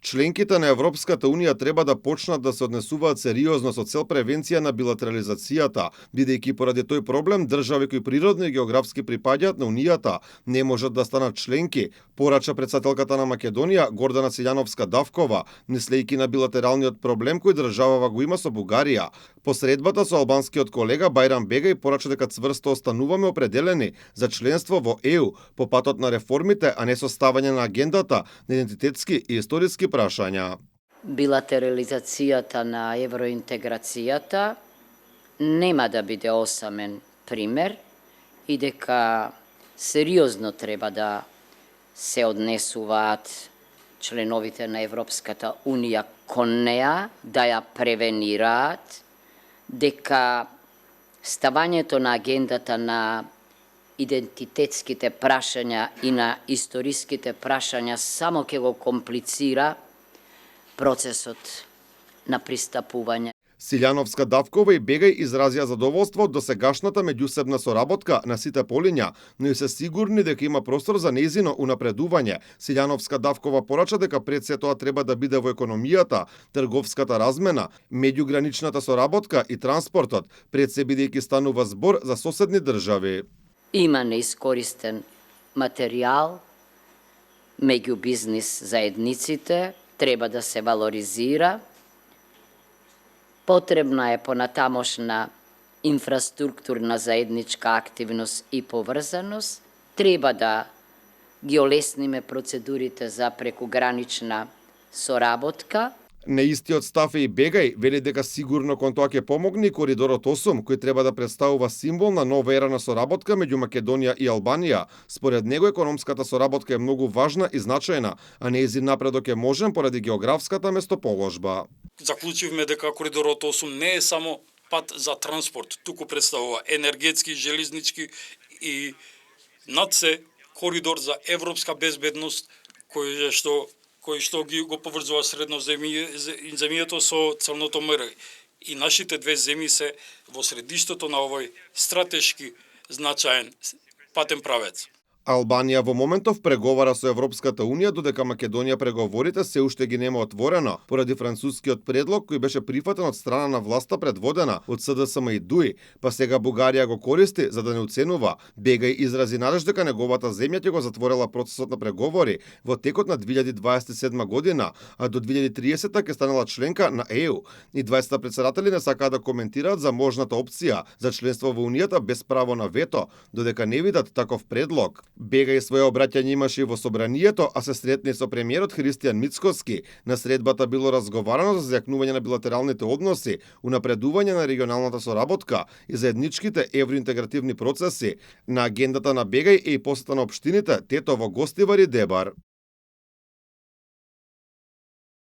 Членките на Европската Унија треба да почнат да се однесуваат сериозно со цел превенција на билатерализацијата, бидејќи поради тој проблем држави кои природно и географски припаѓаат на Унијата не можат да станат членки, порача претседателката на Македонија Гордана Силјановска-Давкова, мислејќи на билатералниот проблем кој државава го има со Бугарија. Посредбата со албанскиот колега Бајрам Бегај порача дека цврсто остануваме определени за членство во ЕУ по патот на реформите, а не составање на агендата на идентитетски и историски прашања. Билатерализацијата на евроинтеграцијата нема да биде осамен пример и дека сериозно треба да се однесуваат членовите на Европската Унија кон неа, да ја превенираат, дека ставањето на агендата на идентитетските прашања и на историските прашања само ќе го комплицира процесот на пристапување. Силјановска-Давкова и Бегај изразија задоволство од досегашната меѓусебна соработка на сите полиња, но и се сигурни дека има простор за нејзино унапредување. Силјановска-Давкова порача дека пред се тоа треба да биде во економијата, трговската размена, меѓуграничната соработка и транспортот, пред се бидејќи станува збор за соседни држави. Има неискористен материјал меѓу бизнис заедниците, треба да се валоризира. Потребна е понатамошна инфраструктурна заедничка активност и поврзаност. Треба да ги олесниме процедурите за прекугранична соработка. На истиот став и Бегај вели дека сигурно кон тоа ќе помогне и коридорот 8, кој треба да представува символ на нова ера на соработка меѓу Македонија и Албанија. Според него економската соработка е многу важна и значајна, а нејзин напредок е можен поради географската место-положба. Заклучивме дека коридорот 8 не е само пат за транспорт, туку представува енергетски, железнички и надсе коридор за европска безбедност кој што ги го поврзува Средноземјето со Црното море. И нашите две земји се во средиштето на овој стратешки значаен патен правец. Албанија во моментов преговара со Европската Унија, додека Македонија преговорите се уште ги нема отворено, поради францускиот предлог кој беше прифатен од страна на власта предводена од СДСМ и ДУИ, па сега Бугарија го користи за да не уценува. Бегај изрази надеж дека неговата земја ќе го затворила процесот на преговори во текот на 2027 година, а до 2030 ќе станала членка на ЕУ. И 20 претседатели не сакаат да коментираат за можната опција за членство во Унијата без право на вето, додека не видат таков предлог. Бегај своје обраќање имаше и во собранието, а се сретни со премиерот Христијан Мицкоски. На средбата било разговарано за зјакнување на билатералните односи, унапредување на регионалната соработка и заедничките евроинтегративни процеси. На агендата на Бегај е и посета на општините Тетово, Гостивар и Дебар.